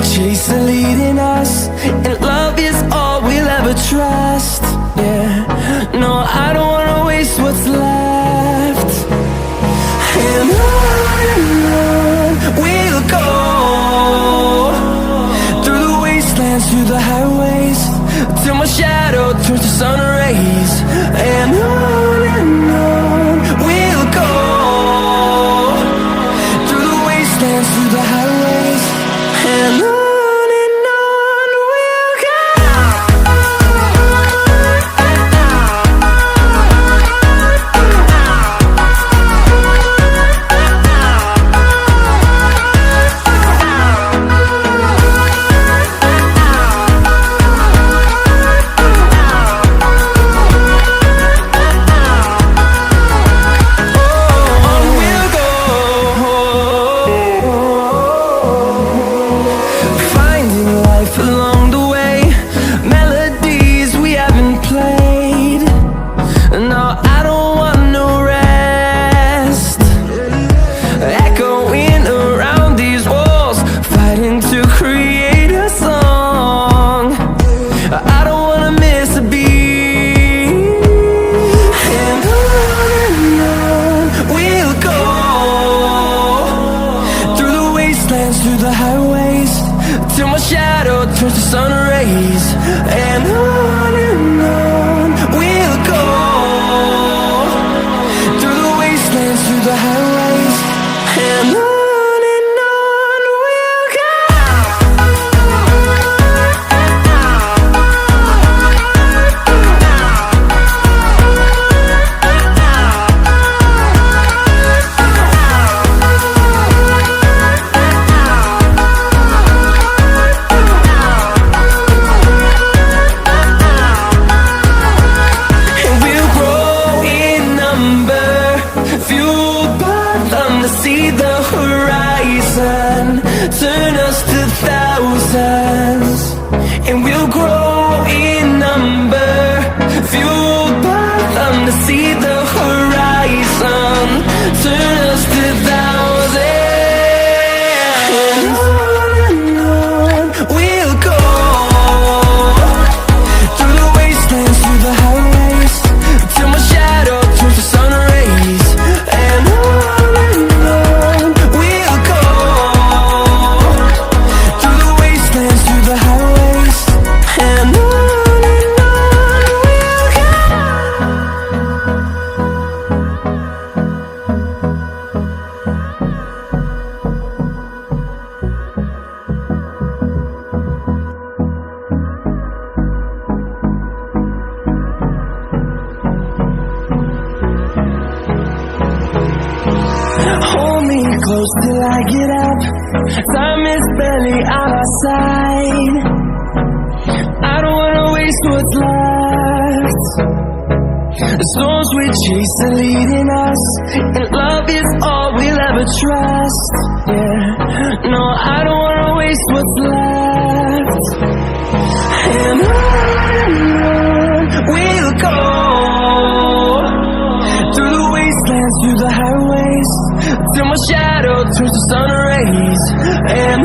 chase are leading us, and love is all we'll ever trust. Yeah, no, I don't wanna waste what's left. And on we'll go, through the wastelands, through the highways, till my shadow turns to sun rays. And on we'll go, through the wastelands, through the highways, and on. Through the highways, till my shadow turns to sun rays. And on we'll go, through the wastelands, through the highways, and on. See the horizon turn us to thousands, and we'll grow in number, fueled by them to see the horizon turn us to thousands. And on we'll go, through the wastelands, through the highways, till my shadow turns to sun rays. And on close till I get up, time is barely on our side. I don't wanna waste what's left. The storms we chase are leading us, and love is all we'll ever trust. Yeah, no, I don't wanna waste what's left. And on we'll go, through the wastelands, through the highways, till my shadow turns to sun rays. And